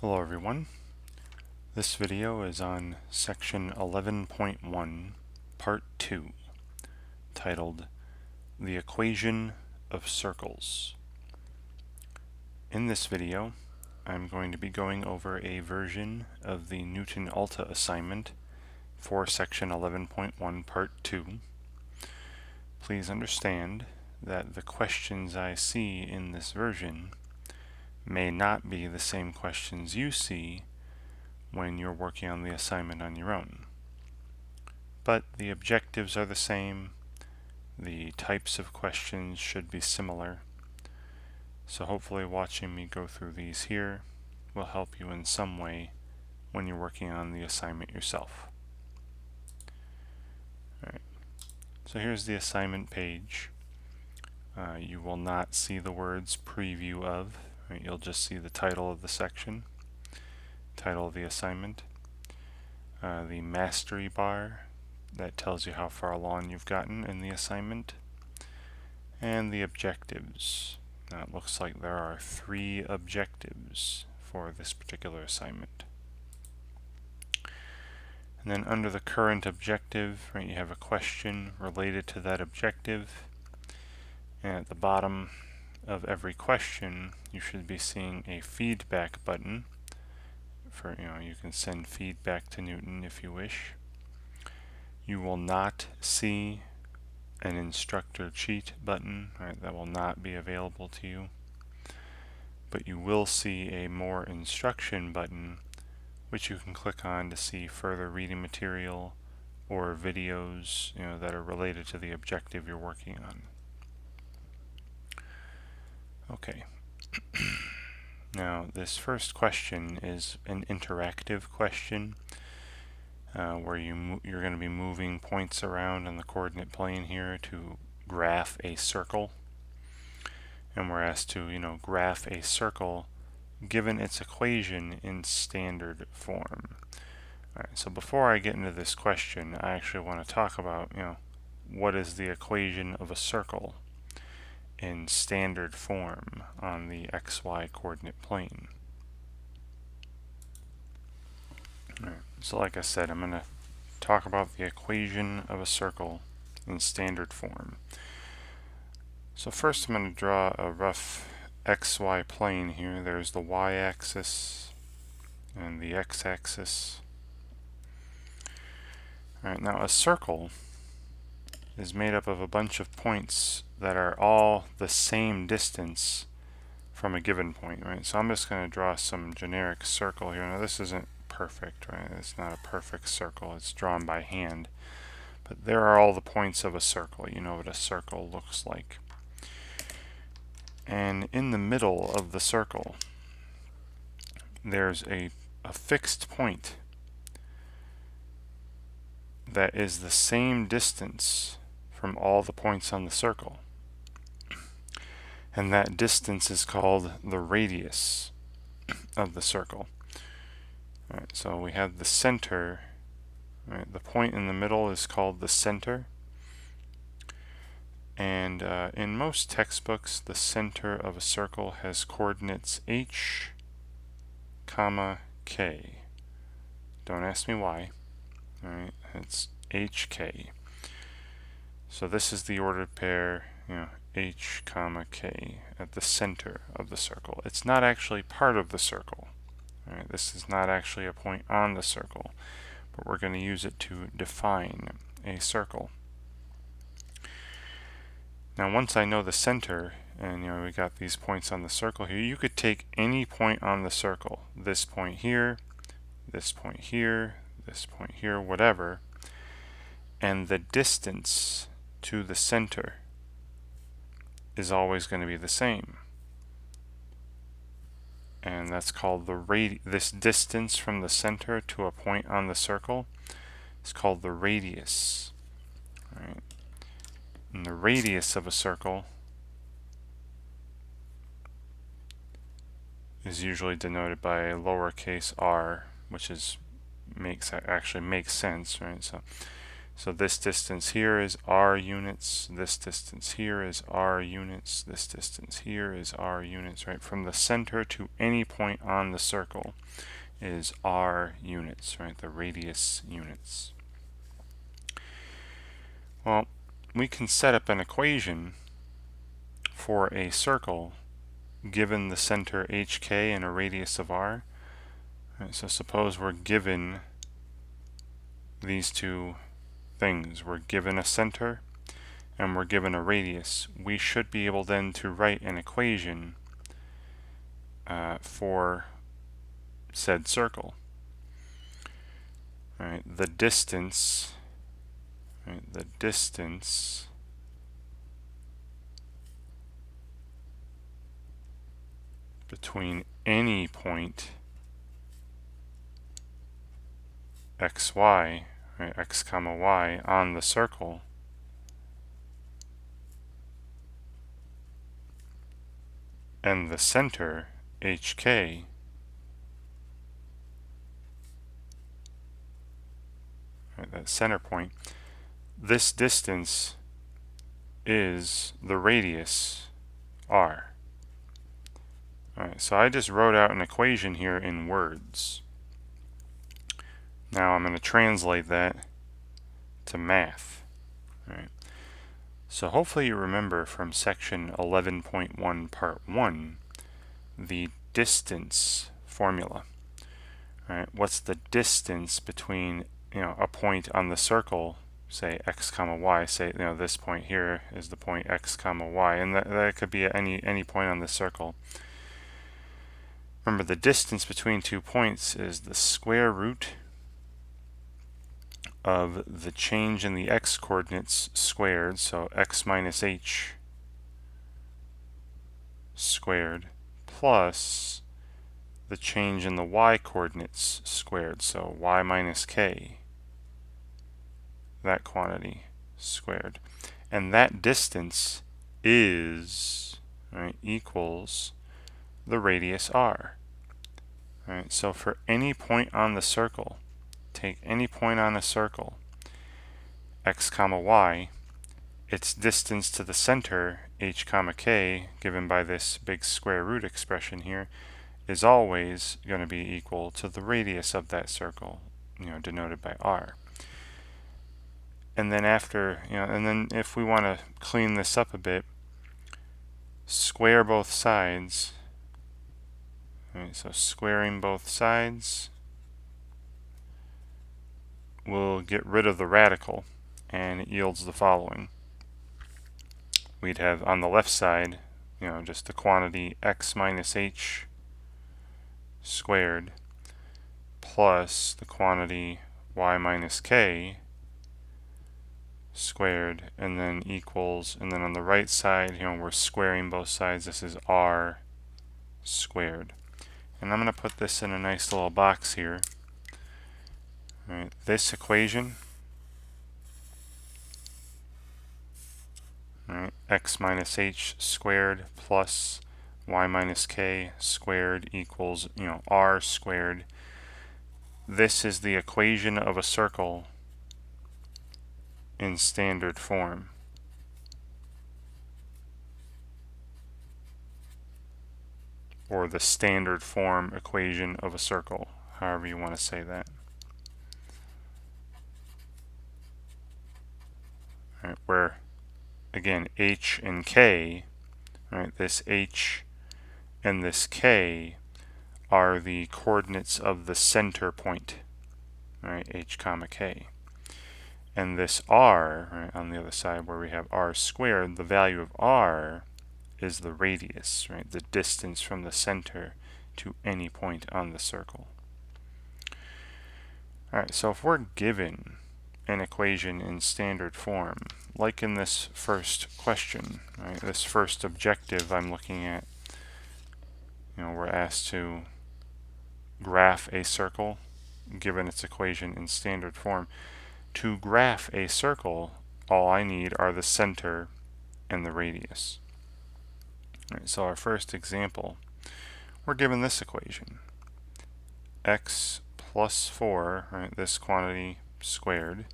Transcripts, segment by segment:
Hello everyone. This video is on section 11.1, part 2, titled The Equation of Circles. In this video, I'm going to be going over a version of the Knewton Alta assignment for section 11.1, part 2. Please understand that the questions I see in this version may not be the same questions you see when you're working on the assignment on your own. But the objectives are the same, the types of questions should be similar, so hopefully watching me go through these here will help you in some way when you're working on the assignment yourself. Alright, so here's the assignment page. You will not see the words preview of, right? You'll just see the title of the section, title of the assignment, the mastery bar that tells you how far along you've gotten in the assignment, and the objectives. Now it looks like there are 3 objectives for this particular assignment. And then under the current objective, right, you have a question related to that objective, and at the bottom of every question you should be seeing a feedback button for, you can send feedback to Knewton if you wish. You will not see an instructor cheat button, right? That will not be available to you, but you will see a more instruction button which you can click on to see further reading material or videos that are related to the objective you're working on. Okay. Now this first question is an interactive question where you're going to be moving points around on the coordinate plane here to graph a circle, and we're asked to graph a circle given its equation in standard form. Alright, so before I get into this question, I actually want to talk about what is the equation of a circle in standard form on the XY coordinate plane. Alright, so like I said, I'm going to talk about the equation of a circle in standard form. So first I'm going to draw a rough XY plane here. There's the y-axis and the x-axis. Alright, now a circle is made up of a bunch of points that are all the same distance from a given point, right? So I'm just going to draw some generic circle here. Now this isn't perfect, right? It's not a perfect circle. It's drawn by hand. But there are all the points of a circle. You know what a circle looks like. And in the middle of the circle, there's a fixed point that is the same distance from all the points on the circle. And that distance is called the radius of the circle. Alright, so we have the center, right? The point in the middle is called the center. And in most textbooks, the center of a circle has coordinates h, comma, k. Don't ask me why. Alright, it's hk. So this is the ordered pair, h, comma, k at the center of the circle. It's not actually part of the circle. Alright, this is not actually a point on the circle, but we're going to use it to define a circle. Now once I know the center, and we got these points on the circle here, you could take any point on the circle, this point here, this point here, this point here, whatever, and the distance to the center is always going to be the same. And that's called the this distance from the center to a point on the circle is called the radius. Right? And the radius of a circle is usually denoted by lowercase r, which actually makes sense, right? So So this distance here is r units, this distance here is r units, this distance here is r units, right? From the center to any point on the circle is r units, right? The radius units. Well, we can set up an equation for a circle given the center hk and a radius of r. Right, so suppose we're given these two things. We're given a center and we're given a radius. We should be able then to write an equation for said circle. Right, the distance, between any point xy, right, x comma y on the circle and the center hk, right, that center point, this distance is the radius r. Alright, so I just wrote out an equation here in words. Now I'm going to translate that to math. Alright. So hopefully you remember from section 11.1 part 1 the distance formula. Alright, what's the distance between a point on the circle, say x comma y, say this point here is the point x comma y, and that could be at any point on the circle. Remember, the distance between 2 points is the square root of the change in the x coordinates squared, so x minus h squared, plus the change in the y coordinates squared, so y minus k, that quantity squared. And that distance is, right, equals the radius r. Right, so for any point on the circle, take any point on a circle, x comma y, its distance to the center, h comma k, given by this big square root expression here, is always going to be equal to the radius of that circle, denoted by r. And then and then if we want to clean this up a bit, square both sides. Right, so squaring both sides will get rid of the radical, and it yields the following. We'd have on the left side, just the quantity x minus h squared plus the quantity y minus k squared, and then equals, and then on the right side, we're squaring both sides. This is r squared. And I'm going to put this in a nice little box here. All right, this equation, all right, x minus h squared plus y minus k squared equals, r squared. This is the equation of a circle in standard form. Or the standard form equation of a circle, however you want to say that. All right, where, again, h and k, right, this h and this k are the coordinates of the center point, right, h comma k. And this r, right, on the other side where we have r squared, the value of r is the radius, right, the distance from the center to any point on the circle. Alright, so if we're given an equation in standard form, like in this first question, right, this first objective I'm looking at, we're asked to graph a circle given its equation in standard form. To graph a circle, all I need are the center and the radius. Right, so our first example, we're given this equation, x plus 4, right, this quantity squared,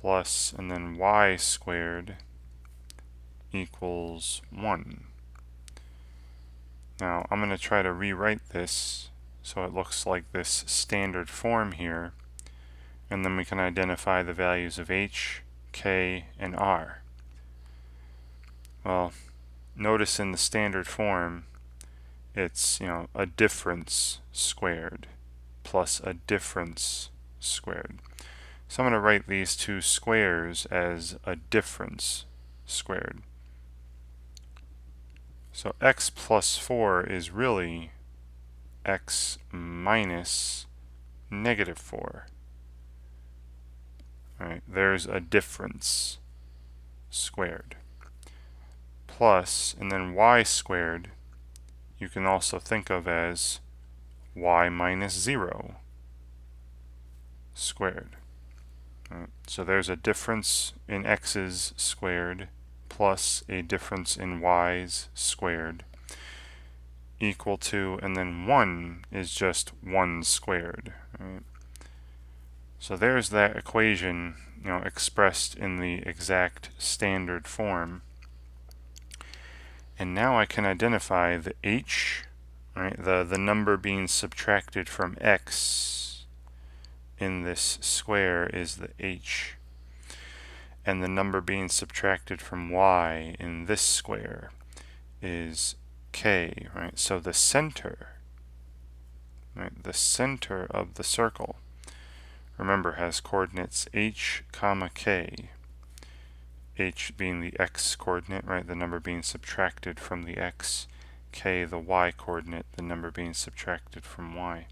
plus, and then y squared equals 1. Now I'm going to try to rewrite this so it looks like this standard form here, and then we can identify the values of h, k, and r. Well, notice in the standard form it's, a difference squared plus a difference squared. So I'm going to write these two squares as a difference squared. So x plus 4 is really x minus negative 4. All right, there's a difference squared. Plus, and then y squared, you can also think of as y minus 0 squared. Right, so there's a difference in x's squared plus a difference in y's squared equal to, and then 1 is just 1 squared. Right? So there's that equation, expressed in the exact standard form. And now I can identify the h, right, the number being subtracted from x in this square is the h, and the number being subtracted from y in this square is k, right? So the center, right, the center of the circle, remember, has coordinates h, comma, k. H being the x coordinate, right, the number being subtracted from the x, k the y coordinate, the number being subtracted from y.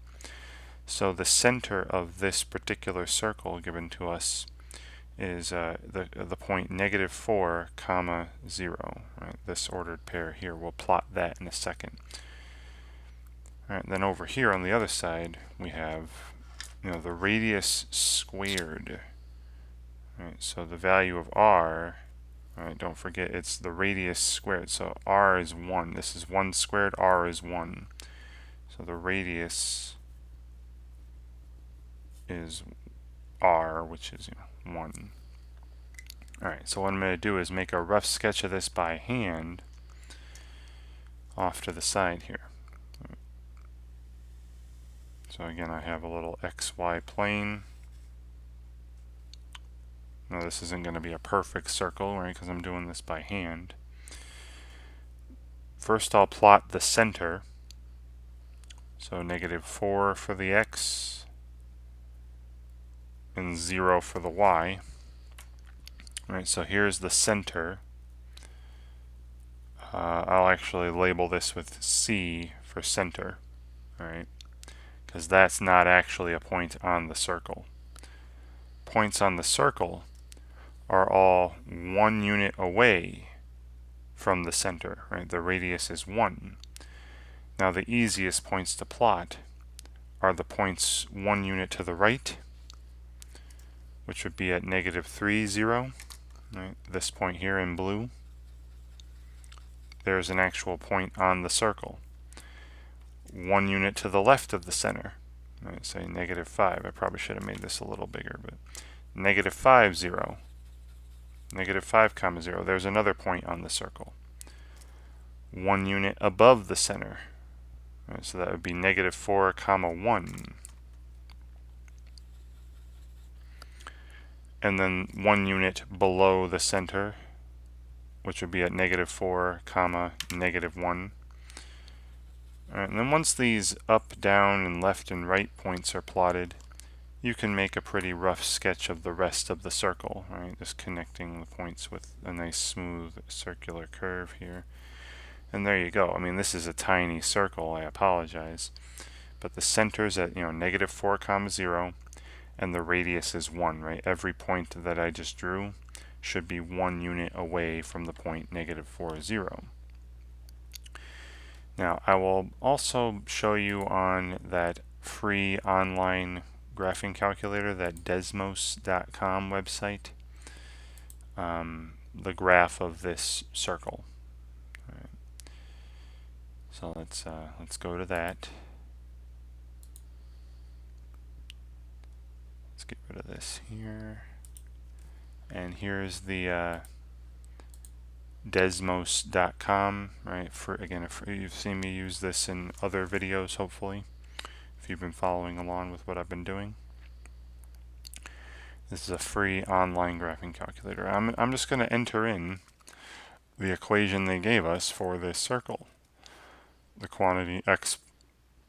So the center of this particular circle given to us is the point negative 4 comma 0, right? This ordered pair here. We'll plot that in a second. All right, then over here on the other side we have, the radius squared. Right, so the value of r, right, don't forget it's the radius squared. So r is 1. This is 1 squared, r is 1. So the radius is r, which is 1. Alright, so what I'm going to do is make a rough sketch of this by hand off to the side here. So again, I have a little xy plane. Now this isn't going to be a perfect circle, right, because I'm doing this by hand. First I'll plot the center. So negative 4 for the x and 0 for the y. Right, so here's the center. I'll actually label this with C for center, right, because that's not actually a point on the circle. Points on the circle are all 1 unit away from the center, right? The radius is 1. Now the easiest points to plot are the points 1 unit to the right, which would be at negative 3, 0. Right? This point here in blue. There's an actual point on the circle. 1 unit to the left of the center. Right? Say negative 5. I probably should have made this a little bigger, but negative 5, 0. Negative 5, comma 0. There's another point on the circle. 1 unit above the center. Right? So that would be negative 4, comma 1. And then 1 unit below the center, which would be at negative 4, comma negative 1. All right, and then once these up, down, and left and right points are plotted, you can make a pretty rough sketch of the rest of the circle, right? Just connecting the points with a nice smooth circular curve here. And there you go. I mean, this is a tiny circle, I apologize. But the center's at, negative 4, comma 0, and the radius is 1, right? Every point that I just drew should be 1 unit away from the point negative 4, 0. Now, I will also show you on that free online graphing calculator, that desmos.com website, the graph of this circle. All right. So let's go to that. Let's get rid of this here. And here's the desmos.com, right? If you've seen me use this in other videos, hopefully, if you've been following along with what I've been doing. This is a free online graphing calculator. I'm just going to enter in the equation they gave us for this circle. The quantity x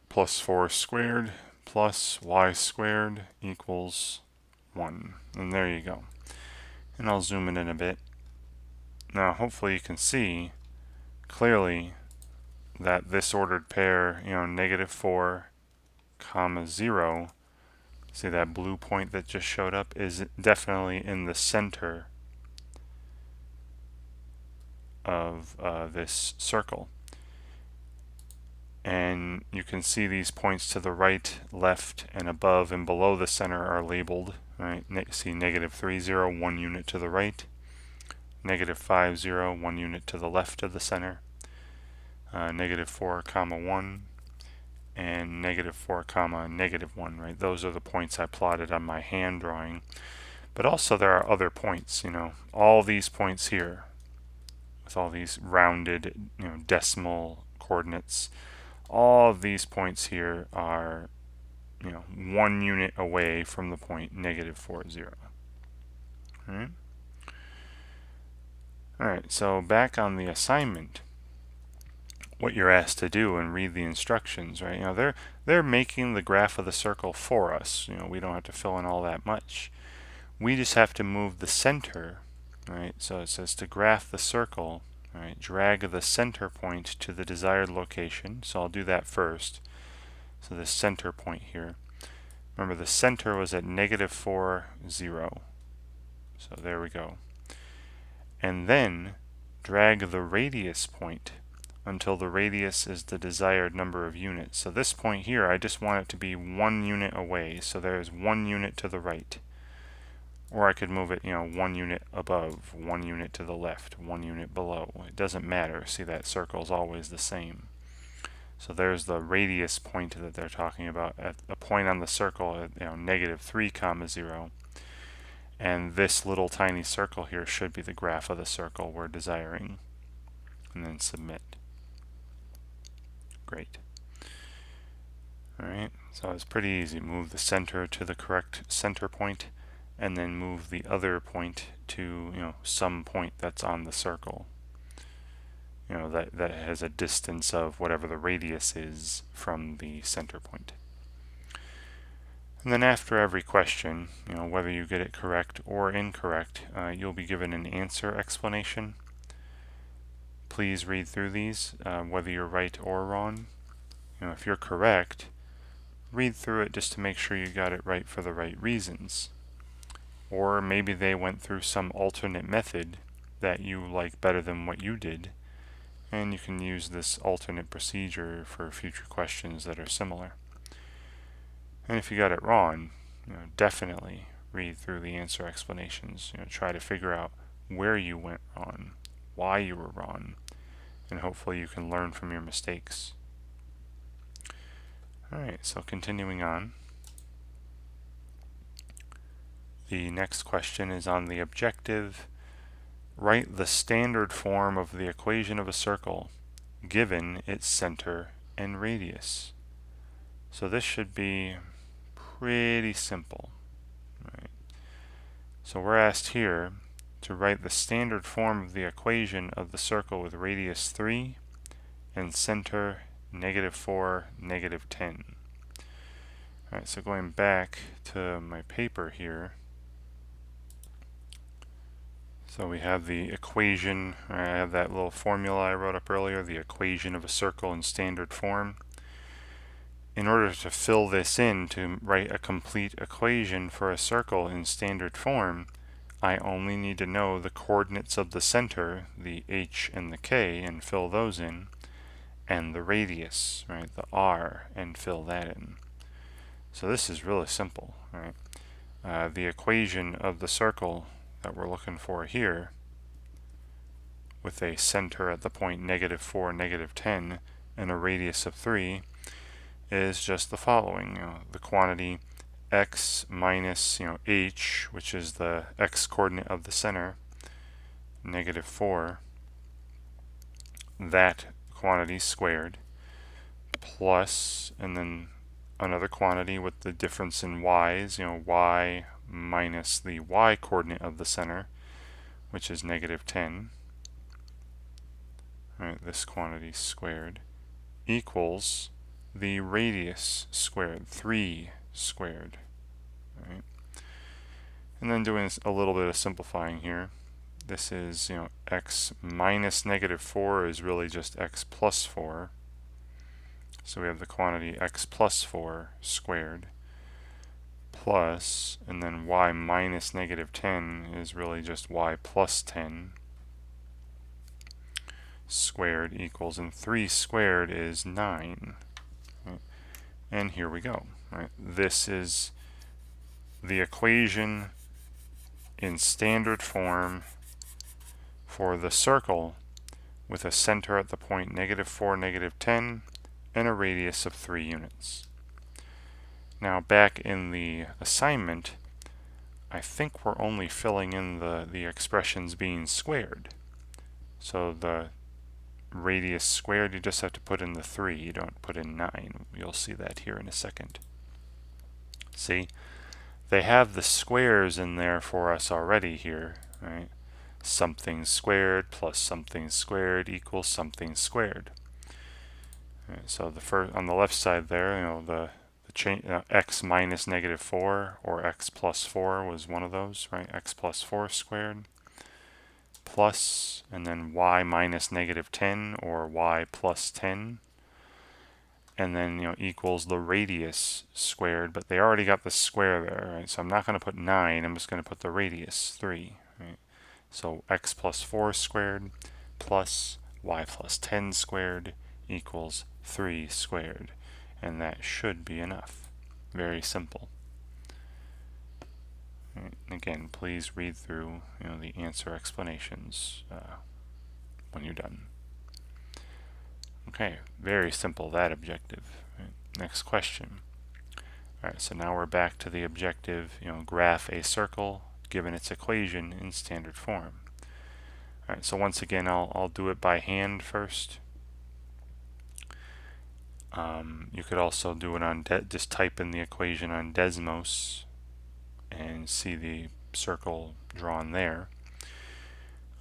plus 4 squared plus y squared equals 1. And there you go. And I'll zoom it in a bit. Now hopefully you can see clearly that this ordered pair, -4, 0, see that blue point that just showed up, is definitely in the center of this circle. And you can see these points to the right, left, and above and below the center are labeled, right? See -3, 0, 1 unit to the right, -5, 0, 1 unit to the left of the center, -4, 1, and -4, -1, right? Those are the points I plotted on my hand drawing. But also there are other points, all these points here with all these rounded, decimal coordinates. All of these points here are, 1 unit away from the point -4, 0. Alright, so back on the assignment, what you're asked to do and read the instructions, right? They're making the graph of the circle for us. We don't have to fill in all that much. We just have to move the center, right? So it says to graph the circle, right? Drag the center point to the desired location. So I'll do that first. So the center point here. Remember the center was at -4, 0. So there we go. And then drag the radius point until the radius is the desired number of units. So this point here, I just want it to be 1 unit away. So there's 1 unit to the right. Or I could move it, 1 unit above, 1 unit to the left, 1 unit below. It doesn't matter. See, that circle is always the same. So there's the radius point that they're talking about, at a point on the circle at -3, 0. And this little tiny circle here should be the graph of the circle we're desiring. And then submit. Great. Alright, so it's pretty easy. Move the center to the correct center point, and then move the other point to, some point that's on the circle. That has a distance of whatever the radius is from the center point. And then after every question, whether you get it correct or incorrect, you'll be given an answer explanation. Please read through these, whether you're right or wrong. If you're correct, read through it just to make sure you got it right for the right reasons. Or maybe they went through some alternate method that you like better than what you did, and you can use this alternate procedure for future questions that are similar. And if you got it wrong, definitely read through the answer explanations. Try to figure out where you went wrong, why you were wrong, and hopefully you can learn from your mistakes. Alright, so continuing on. The next question is on the objective. Write the standard form of the equation of a circle given its center and radius. So this should be pretty simple. Right? So we're asked here to write the standard form of the equation of the circle with radius 3 and center -4, -10. Alright, so going back to my paper here. So we have the equation, I have that little formula I wrote up earlier, the equation of a circle in standard form. In order to fill this in, to write a complete equation for a circle in standard form, I only need to know the coordinates of the center, the h and the k, and fill those in, and the radius, right, the r, and fill that in. So this is really simple, right? The equation of the circle that we're looking for here, with a center at the point -4, -10, and a radius of 3, is just the following. The quantity x minus, h, which is the x coordinate of the center, -4, that quantity squared, plus, and then another quantity with the difference in y's, y minus the y coordinate of the center, which is -10. Right, this quantity squared equals the radius squared, 3 squared. Right? And then doing a little bit of simplifying here. This is, x minus -4 is really just x plus 4. So we have the quantity x plus 4 squared plus, and then y minus -10 is really just y plus 10 squared equals, and 3 squared is 9. Right? And here we go. Right? This is the equation in standard form for the circle with a center at the point -4, -10, and a radius of 3 units. Now back in the assignment, I think we're only filling in the expressions being squared. So the radius squared, you just have to put in the 3, you don't put in 9. You'll see that here in a second. See, they have the squares in there for us already here, right? Something squared plus something squared equals something squared. Right, so the first on the left side there, the x minus -4 or x plus 4 was one of those, right? X plus 4 squared plus, and then y minus -10 or y plus 10, and then equals the radius squared, but they already got the square there, right? So I'm not going to put 9, I'm just going to put the radius 3, right? So x plus 4 squared plus y plus 10 squared equals 3 squared, and that should be enough. Very simple. Right. Again, please read through the answer explanations when you're done. Okay, very simple, that objective. Right. Next question. Alright, so now we're back to the objective, graph a circle given its equation in standard form. Alright, so once again, I'll do it by hand first. You could also do it on, just type in the equation on Desmos and see the circle drawn there.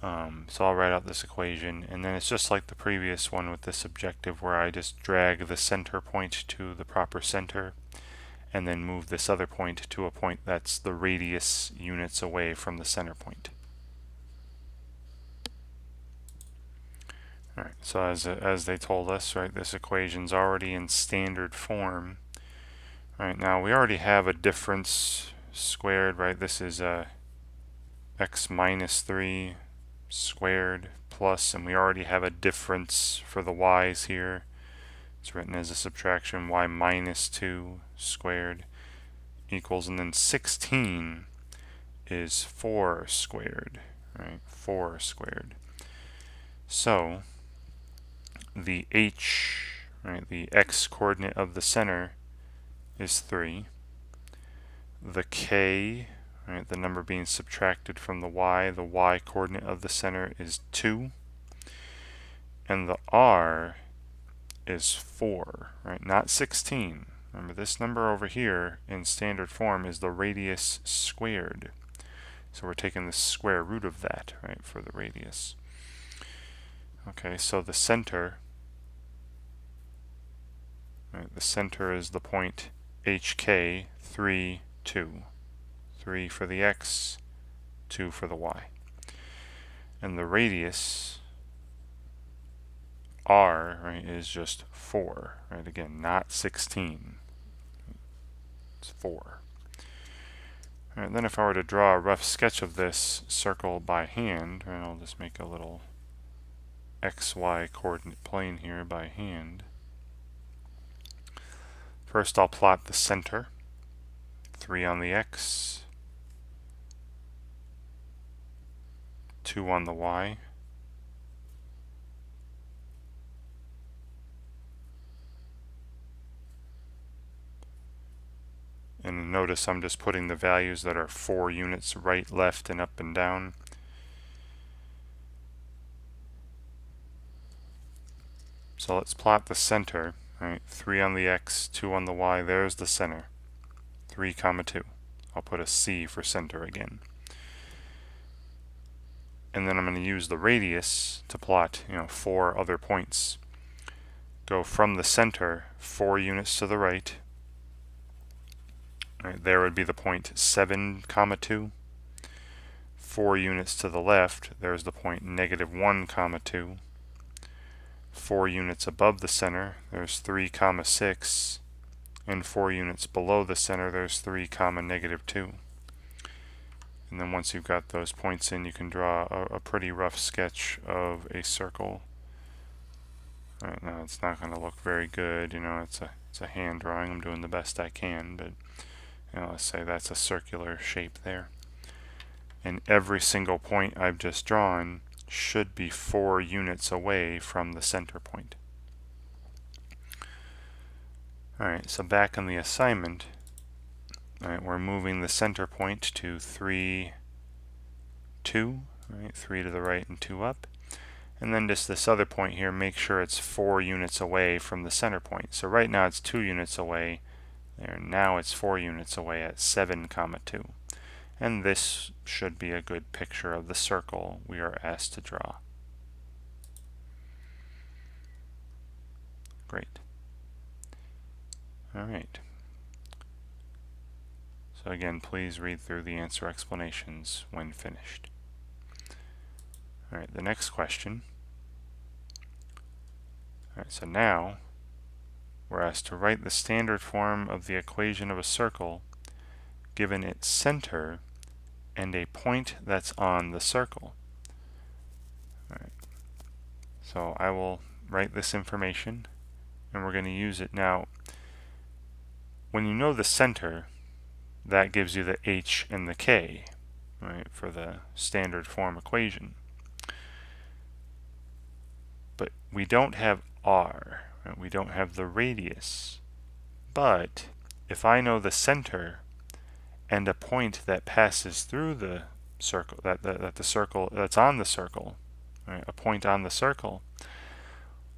So I'll write out this equation, and then it's just like the previous one with this objective where I just drag the center point to the proper center and then move this other point to a point that's the radius units away from the center point. Alright, so as they told us, right, this equation's already in standard form. Right, now we already have a difference squared, right? This is x minus 3 squared plus, and we already have a difference for the y's here. It's written as a subtraction, y minus 2 squared equals, and then 16 is 4 squared, right? 4 squared. So the h, right, the x coordinate of the center is 3. The k, right, the number being subtracted from the y coordinate of the center is 2. And the r is 4, right, not 16. Remember, this number over here in standard form is the radius squared. So we're taking the square root of that, right, for the radius. Okay, so the center, right, the center is the point HK, 3, 2. 3 for the x, 2 for the y. And the radius, r, right, is just 4, right, again, not 16. It's 4. All right, then if I were to draw a rough sketch of this circle by hand, and I'll just make a little XY coordinate plane here by hand. First I'll plot the center, 3 on the X, 2 on the Y, And notice I'm just putting the values that are 4 units right, left, and up and down. So let's plot the center, right? 3 on the x, 2 on the y, there's the center. 3, 2. I'll put a C for center again. And then I'm going to use the radius to plot, 4 other points. Go from the center 4 units to the right. Right, there would be the point 7, 2. 4 units to the left, there's the point -1, 2. 4 units above the center, there's 3, 6. And 4 units below the center, there's 3, -2. And then once you've got those points in, you can draw a pretty rough sketch of a circle. Right now, it's not going to look very good. It's a hand drawing. I'm doing the best I can, but let's say that's a circular shape there. And every single point I've just drawn should be 4 units away from the center point. Alright, so back on the assignment, we're moving the center point to 3, 2, right? 3 to the right and 2 up. And then just this other point here, make sure it's 4 units away from the center point. So right now it's 2 units away. There, now it's 4 units away at 7, 2. And this should be a good picture of the circle we are asked to draw. Great. Alright. So again, please read through the answer explanations when finished. Alright, the next question. Alright, so now we're asked to write the standard form of the equation of a circle given its center and a point that's on the circle. Alright, so I will write this information and we're going to use it now. When you know the center, that gives you the h and the k, right, for the standard form equation. But we don't have r, right? We don't have the radius. But if I know the center and a point that passes through the circle, the circle that's on the circle, right, a point on the circle,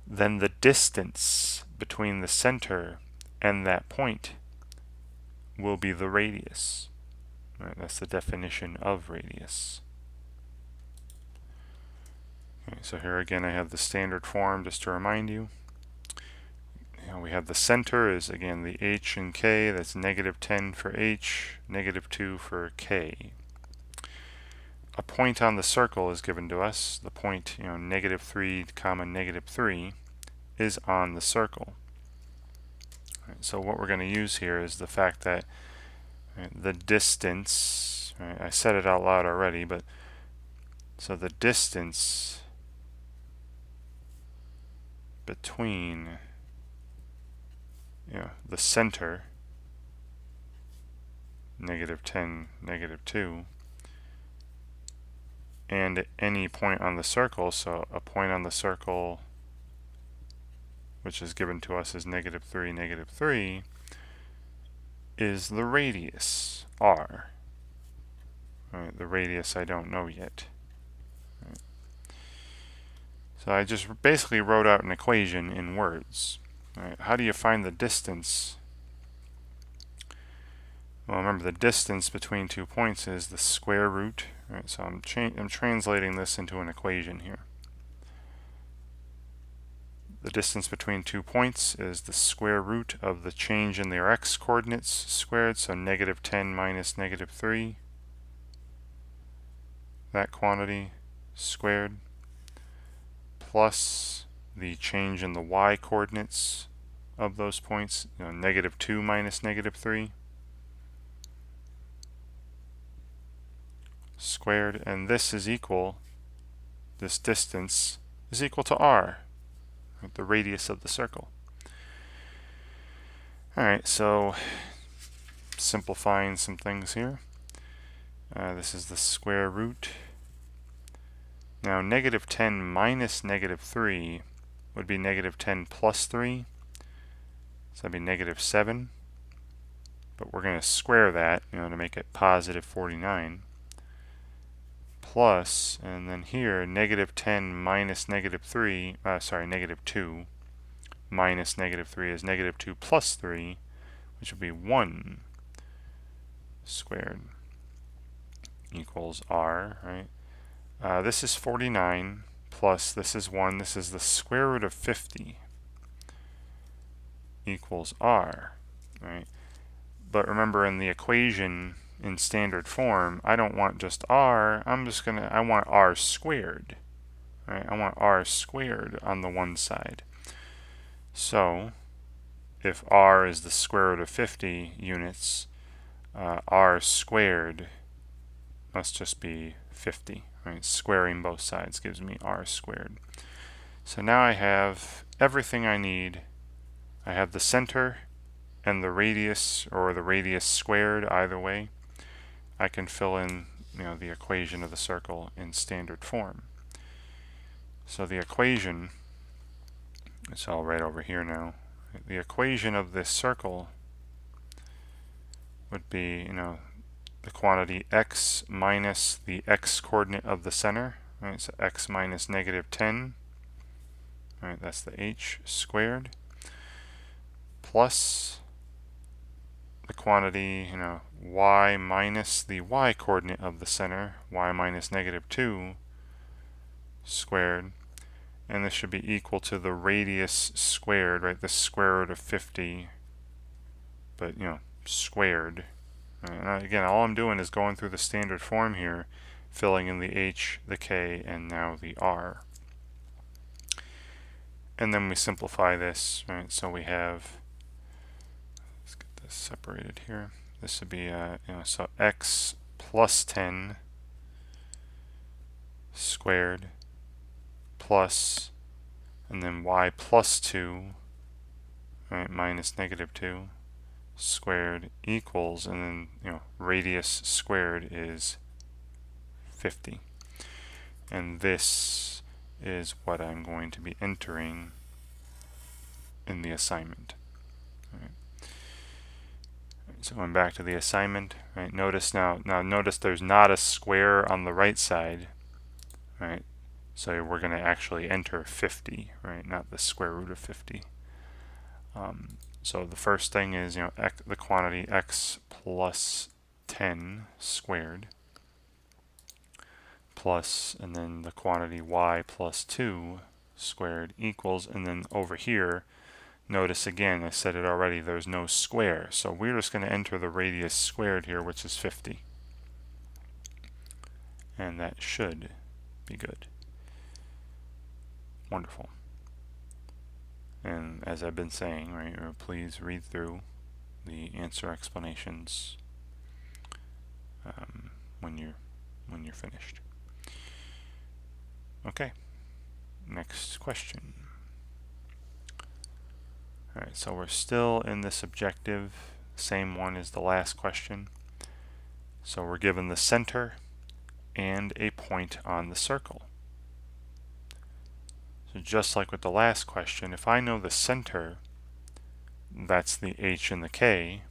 then the distance between the center and that point will be the radius. Right, that's the definition of radius. Okay, so here again I have the standard form just to remind you. We have the center is again the h and k, that's -10 for h, -2 for k. A point on the circle is given to us. The point, -3, -3 is on the circle. Right, so what we're going to use here is the fact that the distance, right, I said it out loud already, but so the distance between the center, -10, -2, and any point on the circle, so a point on the circle which is given to us as -3, -3, is the radius, r. Right, the radius I don't know yet. Right. So I just basically wrote out an equation in words. Right. How do you find the distance? Well, remember the distance between 2 points is the square root. Right, so I'm translating this into an equation here. The distance between 2 points is the square root of the change in their x coordinates squared, so -10 minus -3, that quantity squared, plus the change in the y coordinates of those points, -2 minus -3 squared, and this is equal, this distance is equal to r, the radius of the circle. Alright, so simplifying some things here. This is the square root. Now -10 minus -3 would be -10 plus 3. So that'd be -7. but we're going to square that, to make it positive 49, plus, and then here, negative 10 minus negative 3, negative 2 minus negative 3 is negative 2 plus 3, which would be 1 squared equals r, right? This is 49 plus this is 1. This is the square root of 50 equals r, right? But remember, in the equation in standard form, I don't want just r. I want r squared, right? I want r squared on the one side. So if r is the square root of 50 units, r squared must just be 50, right? Squaring both sides gives me r squared. So now I have everything I need. I have the center and the radius, or the radius squared, either way. I can fill in, the equation of the circle in standard form. So the equation, it's all right over here now. The equation of this circle would be, the quantity x minus the x coordinate of the center, right? So x minus negative 10, right? That's the h squared, plus the quantity, y minus the y coordinate of the center, y minus negative 2 squared, and this should be equal to the radius squared, right? The square root of 50, but squared. And again, all I'm doing is going through the standard form here, filling in the h, the k, and now the r. And then we simplify this, right? So we have, let's get this separated here. This would be, so x plus 10 squared plus, and then y plus 2, right, minus negative 2 squared equals, and then, radius squared is 50. And this is what I'm going to be entering in the assignment. Right. So going back to the assignment, right? Notice notice there's not a square on the right side, right? So we're going to actually enter 50, right? Not the square root of 50. So the first thing is, the quantity x plus 10 squared plus, and then the quantity y plus 2 squared equals, and then over here, notice again, I said it already, there's no square. So we're just going to enter the radius squared here, which is 50. And that should be good. Wonderful. And as I've been saying, right, please read through the answer explanations when you're finished. Okay, next question. Alright, so we're still in this objective, same one as the last question. So we're given the center and a point on the circle. So just like with the last question, if I know the center, that's the h and the k,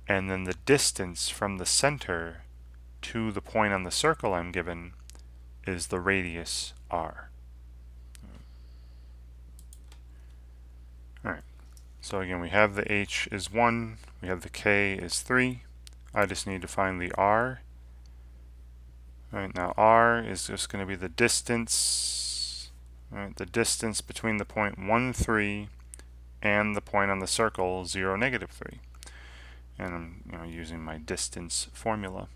and then the distance from the center to the point on the circle I'm given is the radius r. Alright, so again we have the h is 1, we have the k is 3. I just need to find the r. Alright, now r is just going to be the distance, right, the distance between the point 1, 3 and the point on the circle 0, negative 3. And I'm using my distance formula.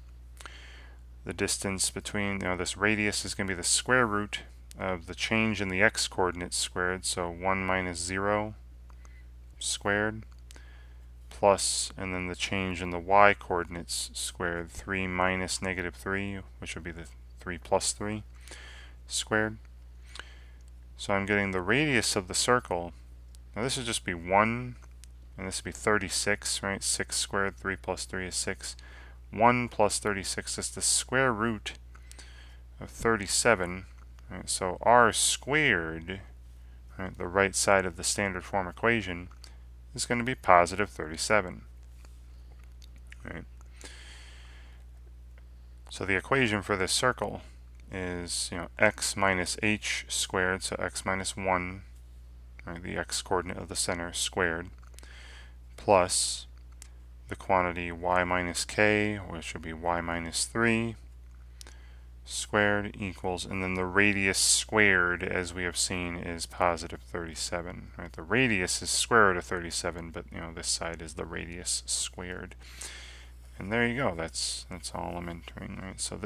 The distance between, this radius is going to be the square root of the change in the x coordinates squared, so 1 minus 0 squared, plus, and then the change in the y coordinates squared, 3 minus negative 3, which would be the 3 plus 3 squared. So I'm getting the radius of the circle. Now this would just be 1, and this would be 36, right? 6 squared, 3 plus 3 is 6. 1 plus 36 is the square root of 37. Right? So r squared, right, the right side of the standard form equation, is going to be positive 37. right? So the equation for this circle is, x minus h squared, so x minus 1, right, the x coordinate of the center squared, plus the quantity y minus k, which would be y minus 3 squared, equals, and then the radius squared, as we have seen, is positive 37. Right? The radius is square root of 37, but this side is the radius squared. And there you go. That's all I'm entering. Right? So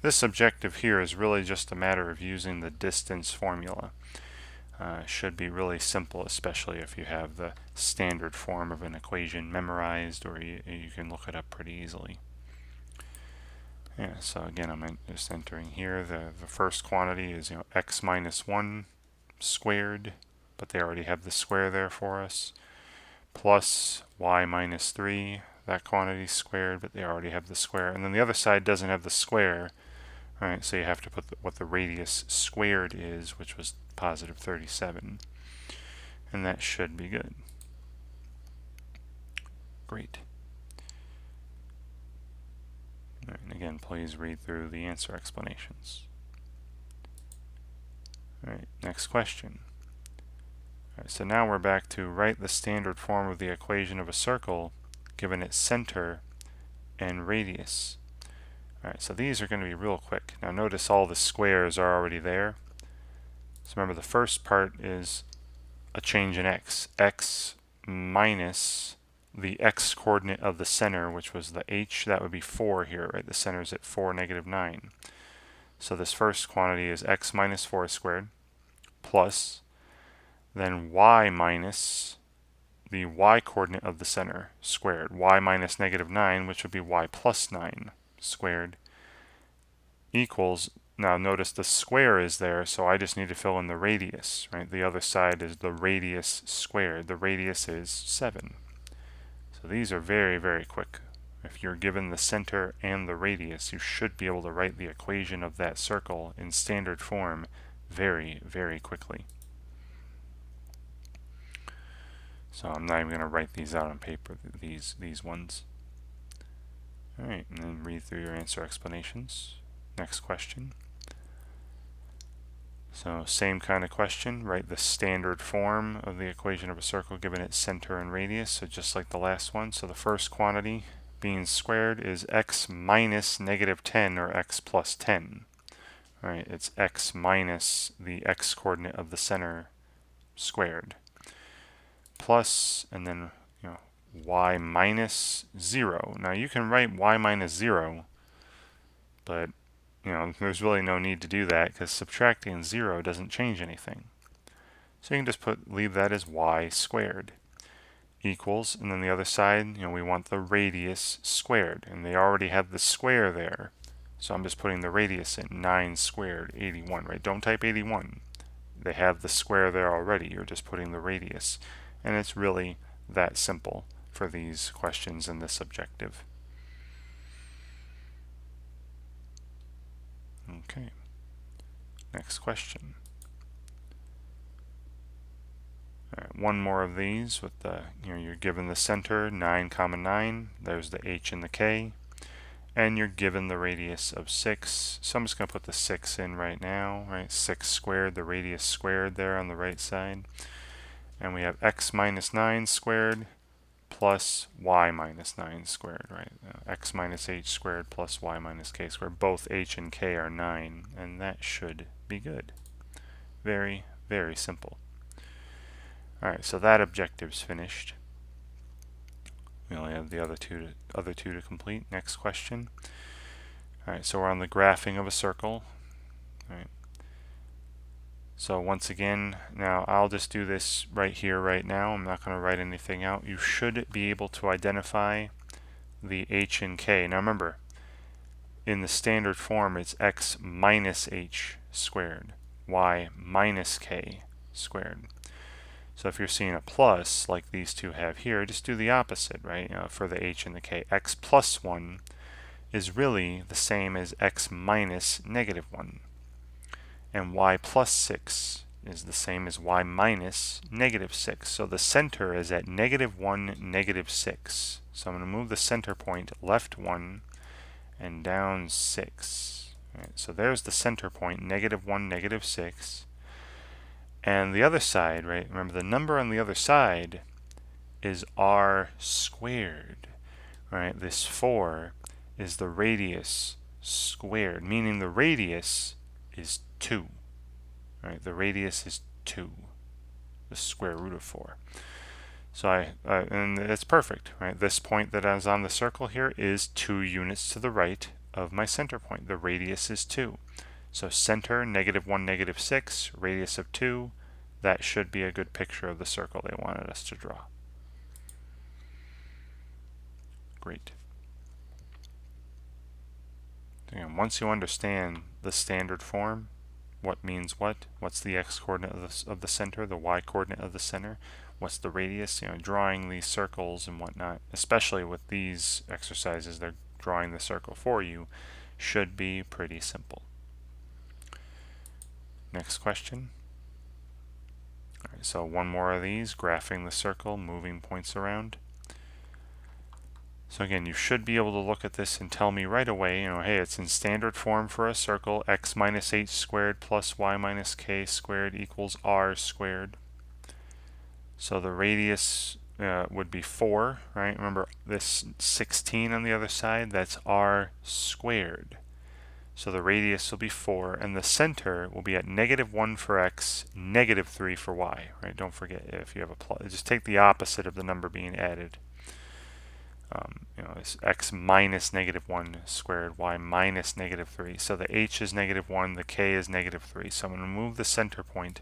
this objective here is really just a matter of using the distance formula. Should be really simple, especially if you have the standard form of an equation memorized, or you can look it up pretty easily. Yeah, so again, I'm just entering here. The first quantity is x minus 1 squared, but they already have the square there for us, plus y minus 3, that quantity squared, but they already have the square. And then the other side doesn't have the square, right? So you have to put what the radius squared is, which was positive 37. And that should be good. Great. All right, and again, please read through the answer explanations. All right, next question. All right, so now we're back to write the standard form of the equation of a circle given its center and radius. All right, so these are going to be real quick. Now notice all the squares are already there. So remember, the first part is a change in x. X minus the x coordinate of the center, which was the h, that would be 4 here, right? The center is at 4, negative 9. So this first quantity is x minus 4 squared, plus then y minus the y coordinate of the center squared, y minus negative 9, which would be y plus 9 squared, equals, now notice the square is there, so I just need to fill in the radius, right? The other side is the radius squared. The radius is 7. So these are very, very quick. If you're given the center and the radius, you should be able to write the equation of that circle in standard form very, very quickly. So I'm not even going to write these out on paper, these ones. All right, and then read through your answer explanations. Next question. So same kind of question, write the standard form of the equation of a circle given its center and radius, so just like the last one. So the first quantity being squared is x minus negative 10, or x plus 10. All right, it's x minus the x coordinate of the center squared, plus, and then y minus 0. Now you can write y minus 0, but there's really no need to do that because subtracting 0 doesn't change anything. So you can just leave that as y squared, equals, and then the other side, we want the radius squared, and they already have the square there. So I'm just putting the radius in, 9 squared, 81, right? Don't type 81. They have the square there already. You're just putting the radius. And it's really that simple for these questions in this objective. Okay, next question. All right, one more of these with the, you're given the center, 9, 9, there's the h and the k, and you're given the radius of 6. So I'm just going to put the 6 in right now, right? 6 squared, the radius squared there on the right side. And we have x minus 9 squared plus y minus 9 squared, right? X minus h squared plus y minus k squared. Both h and k are 9, and that should be good. Very, very simple. All right, so that objective's finished. We only have the other two to complete. Next question. All right, so we're on the graphing of a circle. All right. So once again, now I'll just do this right here, right now. I'm not going to write anything out. You should be able to identify the h and k. Now remember, in the standard form, it's x minus h squared, y minus k squared. So if you're seeing a plus, like these two have here, just do the opposite, right? For the h and the k. X plus 1 is really the same as x minus negative 1. And y plus 6 is the same as y minus negative 6. So the center is at negative 1, negative 6. So I'm going to move the center point left 1 and down 6. Right, so there's the center point, negative 1, negative 6. And the other side, right, remember the number on the other side is r squared. Right, this 4 is the radius squared, meaning the radius is 2. Right, the radius is 2, the square root of 4. So and it's perfect, right? This point that is on the circle here is 2 units to the right of my center point. The radius is 2. So center, negative 1, negative 6, radius of 2. That should be a good picture of the circle they wanted us to draw. Great. And once you understand the standard form, what means what, what's the x-coordinate of the center, the y-coordinate of the center, what's the radius, drawing these circles and whatnot, especially with these exercises, they're drawing the circle for you, should be pretty simple. Next question. All right, so one more of these, graphing the circle, moving points around. So again, you should be able to look at this and tell me right away, hey, it's in standard form for a circle, x minus h squared plus y minus k squared equals r squared. So the radius would be 4, right? Remember this 16 on the other side, that's r squared. So the radius will be 4, and the center will be at negative 1 for x, negative 3 for y, right? Don't forget, if you have a plus, just take the opposite of the number being added. It's x minus negative 1 squared, y minus negative 3. So the h is negative 1, the k is negative 3. So I'm going to move the center point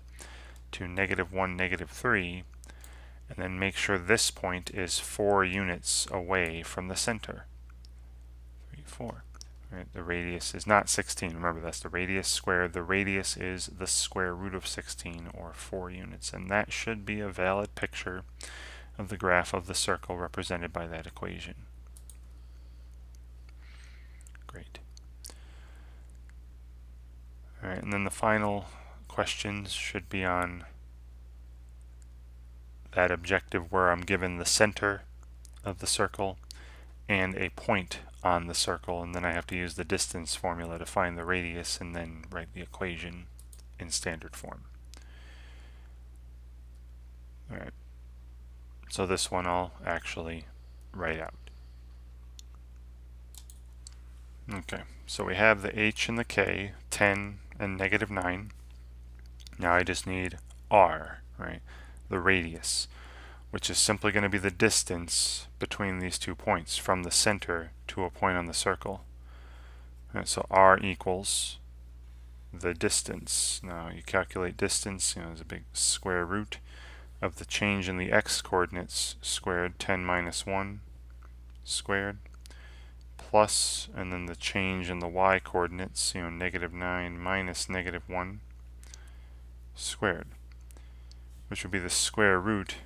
to negative 1, negative 3, and then make sure this point is 4 units away from the center. 3, 4. Right, the radius is not 16. Remember, that's the radius squared. The radius is the square root of 16, or 4 units. And that should be a valid picture of the graph of the circle represented by that equation. Great. All right, and then the final questions should be on that objective where I'm given the center of the circle and a point on the circle, and then I have to use the distance formula to find the radius and then write the equation in standard form. All right. So this one I'll actually write out. Okay, so we have the h and the k, 10 and negative 9. Now I just need r, right? The radius, which is simply going to be the distance between these 2 points from the center to a point on the circle. Right, so r equals the distance. Now you calculate distance, there's a big square root of the change in the x-coordinates squared, 10 minus 1 squared, plus, and then the change in the y-coordinates, negative 9 minus negative 1 squared, which would be the square root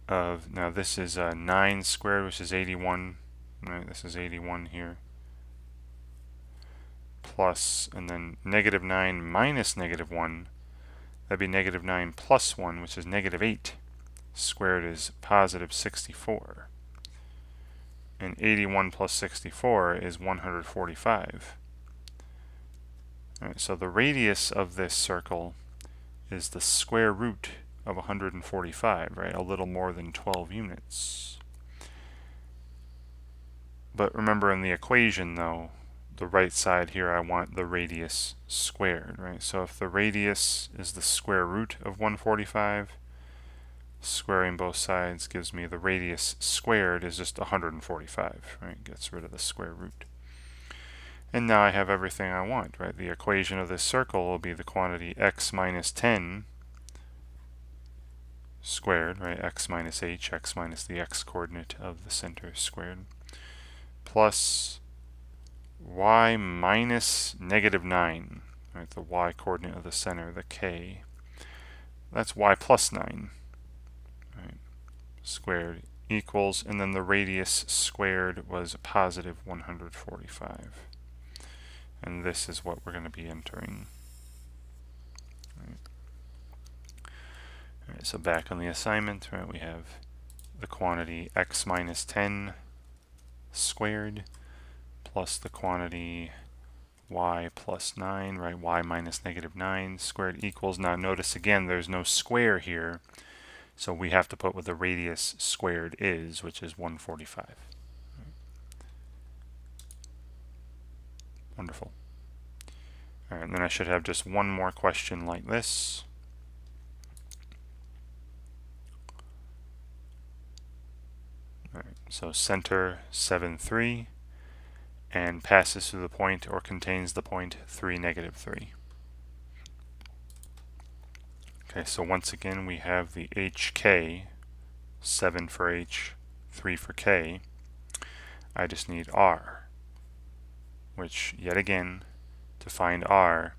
of, now this is 9 squared, which is 81, right, this is 81 here, plus, and then negative 9 minus negative 1, that'd be negative 9 plus 1, which is negative 8. Squared is positive 64. And 81 plus 64 is 145. All right, so the radius of this circle is the square root of 145, right? A little more than 12 units. But remember in the equation, though, the right side here, I want the radius squared, right? So if the radius is the square root of 145, squaring both sides gives me the radius squared is just 145, right? Gets rid of the square root. And now I have everything I want, right? The equation of this circle will be the quantity x minus 10 squared, right? X minus h, x minus the x-coordinate of the center squared, plus y minus negative 9, right, the y-coordinate of the center, the k, that's y plus 9, right, squared, equals, and then the radius squared was positive 145. And this is what we're going to be entering. Right, so back on the assignment, right, we have the quantity x minus 10 squared plus the quantity y plus 9, right, y minus negative 9 squared equals, now notice again there's no square here, so we have to put what the radius squared is, which is 145. Wonderful. All right, and then I should have just one more question like this. All right, so center 7, 3, and passes through the point or contains the point 3, negative 3. Okay, so once again we have the HK, 7 for H, 3 for K. I just need R, which yet again, to find R,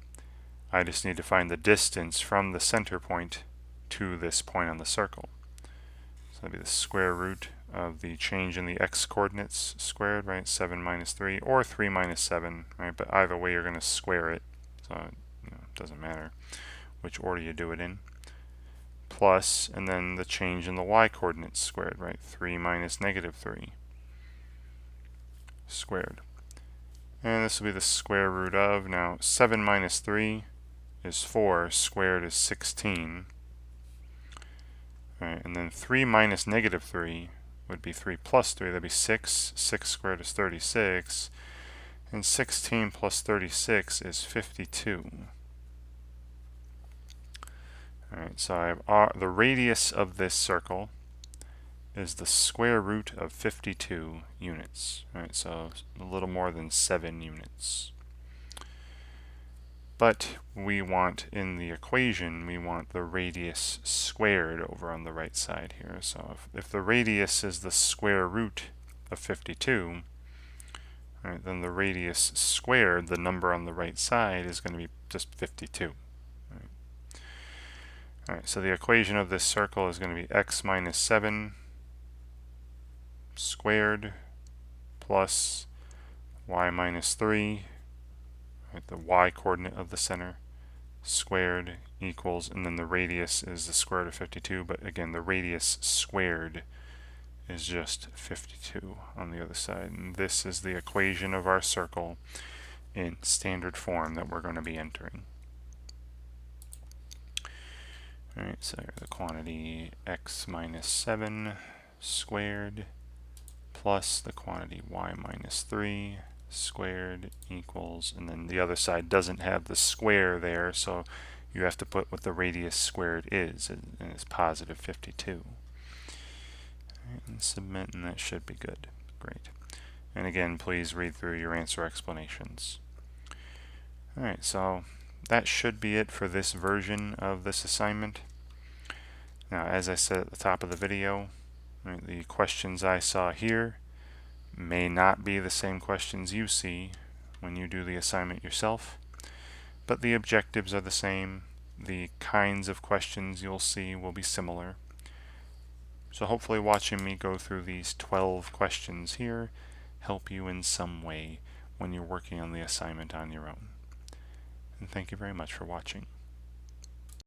I just need to find the distance from the center point to this point on the circle. So that'd be the square root of the change in the x coordinates squared, right? 7 minus 3, or 3 minus 7, right? But either way you're going to square it, so it doesn't matter which order you do it in. Plus, and then the change in the y coordinates squared, right? 3 minus negative 3 squared. And this will be the square root of, now 7 minus 3 is 4, squared is 16. Right, and then 3 minus negative 3 would be 3 plus 3, that'd be 6. 6 squared is 36. And 16 plus 36 is 52. Alright, so I have the radius of this circle is the square root of 52 units. Alright, so a little more than 7 units. But we want, in the equation, we want the radius squared over on the right side here. So if the radius is the square root of 52, right, then the radius squared, the number on the right side, is going to be just 52. Alright, so the equation of this circle is going to be x minus 7 squared plus y minus 3, right, the y coordinate of the center, squared equals, and then the radius is the square root of 52, but again the radius squared is just 52 on the other side. And this is the equation of our circle in standard form that we're going to be entering. Alright, so the quantity x minus 7 squared plus the quantity y minus 3 squared equals, and then the other side doesn't have the square there, so you have to put what the radius squared is, and it's positive 52. Alright, and submit, and that should be good. Great. And again, please read through your answer explanations. Alright, so that should be it for this version of this assignment. Now, as I said at the top of the video, right, the questions I saw here may not be the same questions you see when you do the assignment yourself, but the objectives are the same. The kinds of questions you'll see will be similar. So hopefully watching me go through these 12 questions here help you in some way when you're working on the assignment on your own. And thank you very much for watching.